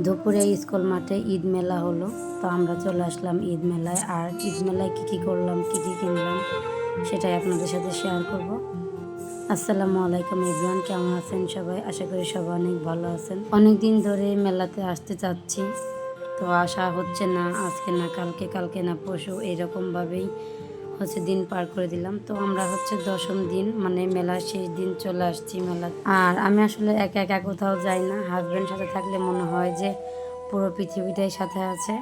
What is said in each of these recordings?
দুপুরে স্কুল মাঠে ঈদ মেলা হলো, তো আমরা চলে আসলাম ঈদ মেলায়। আর ঈদ মেলায় কী করলাম, কী কিনলাম, সেটাই আপনাদের সাথে শেয়ার করব। আসসালামু আলাইকুম এভরিওয়ান, কেমন আছেন সবাই? আশা করি সবাই অনেক ভালো আছেন। অনেক দিন ধরে মেলাতে আসতে চাচ্ছি, তো আসা হচ্ছে না। আজকে না কালকে না পরশু, এইরকমভাবেই দিন পার করে দিলাম। তো আমরা 10ম দিন, মানে মেলার শেষ দিন চলে আসছি মেলা। আর আমি আসলে একা একা কোথাও যাই না, হাজব্যান্ড সাথে থাকলে মনে হয় যে পুরো পৃথিবীটাই সাথে আছে।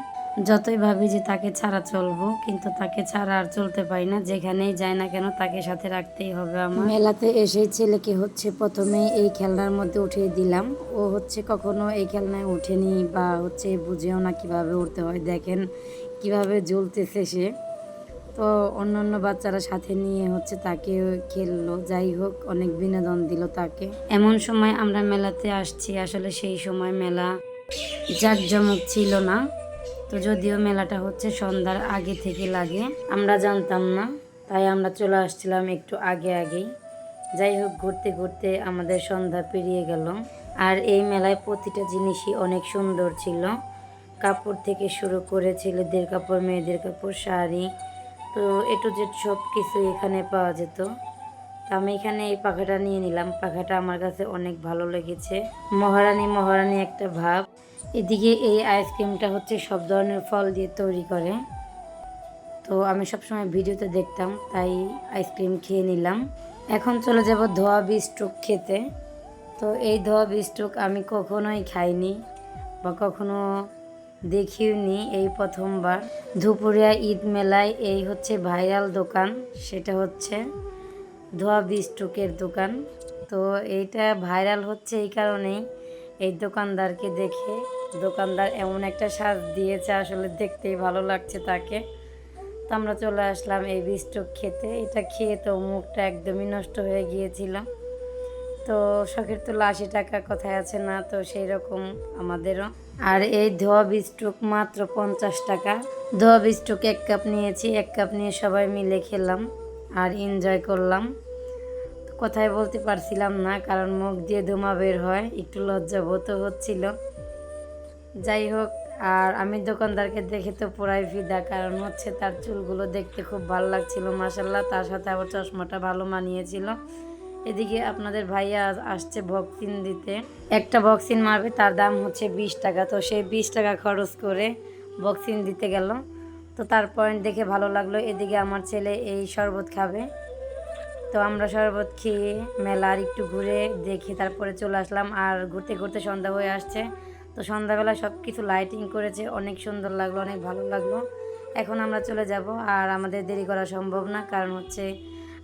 যতই ভাবি যে তাকে ছাড়া চলবো, কিন্তু তাকে ছাড়া আর চলতে পারি না। যেখানেই যাই না কেন তাকে সাথে রাখতেই হবে আমার। মেলাতে এসে ছেলেকে প্রথমে এই খেলনার মধ্যে উঠিয়ে দিলাম। ও কখনো এই খেলনায় ওঠেনি বা বুঝেও না কিভাবে উঠতে হয়। দেখেন কিভাবে জ্বলতেছে সে। তো অন্যান্য বাচ্চারা সাথে নিয়ে তাকে খেললো। যাই হোক, অনেক বিনোদন দিল তাকে। এমন সময় আমরা মেলাতে আসছি, আসলে সেই সময় মেলা জাঁকজমক ছিল না। তো যদিও মেলাটা সন্ধ্যার আগে থেকে লাগে, আমরা জানতাম না, তাই আমরা চলে আসছিলাম একটু আগেই। যাই হোক, ঘুরতে ঘুরতে আমাদের সন্ধ্যা পেরিয়ে গেল। আর এই মেলায় প্রতিটা জিনিসই অনেক সুন্দর ছিল। কাপড় থেকে শুরু করে ছেলেদের কাপড়, মেয়েদের কাপড়, শাড়ি, তো এ টু জেড সব কিছু এখানে পাওয়া যেত। তো আমি এখানে এই পাখাটা নিয়ে নিলাম। পাখাটা আমার কাছে অনেক ভালো লেগেছে। মহারানী একটা ভাব। এদিকে এই আইসক্রিমটা সব ধরনের ফল দিয়ে তৈরি করে। তো আমি সবসময় ভিডিওতে দেখতাম, তাই আইসক্রিম খেয়ে নিলাম। এখন চলে যাব ধোয়া বিস্ট্রোক খেতে। তো এই ধোয়া বিস্ট্রোক আমি কখনোই খাইনি বা কখনো দেখিওনি, এই প্রথমবার। দুপুরিয়া ঈদ মেলায় এই ভাইরাল দোকান, সেটা ধোয়া বিস্ট্রোকের দোকান। তো এইটা ভাইরাল এই কারণেই, এই দোকানদারকে দেখে। দোকানদার এমন একটা সাজ দিয়েছে, আসলে দেখতেই ভালো লাগছে তাকে। তো আমরা চলে আসলাম এই বিস্ট্রোক খেতে। এটা খেয়ে তো মুখটা একদমই নষ্ট হয়ে গিয়েছিল। তো শখের তো 80 টাকা কথায় আছে না, তো সেই রকম আমাদেরও। আর এই ধোয়া বিস্ট্রোক মাত্র 50 টাকা। ধোয়া বিস্ট্রোক 1 কাপ নিয়েছি, 1 কাপ নিয়ে সবাই মিলে খেলাম আর এনজয় করলাম। কথাই বলতে পারছিলাম না, কারণ মুখ দিয়ে ধোঁয়া বের হয়, একটু লজ্জাবোধও হচ্ছিল। যাই হোক, আর আমি দোকানদারকে দেখে তো পুরাই ফিদা, কারণ তার চুলগুলো দেখতে খুব ভালো লাগছিল মাশাল্লাহ। তার সাথে আবার চশমাটা ভালো মানিয়েছিল। এদিকে আপনাদের ভাইয়া আসছে ভ্যাকসিন দিতে। একটা ভ্যাকসিন মারবে, তার দাম 20 টাকা। তো সেই 20 টাকা খরচ করে ভ্যাকসিন দিতে গেল। তো তার পয়েন্ট দেখে ভালো লাগলো। এদিকে আমার ছেলে এই শরবত খাবে। তো আমরা শরবত খেয়ে মেলা আর একটু ঘুরে দেখে তারপরে চলে আসলাম। আর ঘুরতে ঘুরতে সন্ধ্যা হয়ে আসছে। তো সন্ধ্যাবেলা সব কিছু লাইটিং করেছে, অনেক সুন্দর লাগলো, অনেক ভালো লাগলো। এখন আমরা চলে যাব, আর আমাদের দেরি করা সম্ভব না, কারণ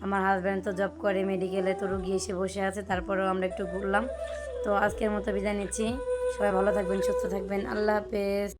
আমার হাজব্যান্ড তো জব করে মেডিকেলে, তো রুগী এসে বসে আছে। তারপরেও আমরা একটু ঘুরলাম। তো আজকের মতো বিদায় নিচ্ছি। সবাই ভালো থাকবেন, সুস্থ থাকবেন। আল্লাহ হাফেজ।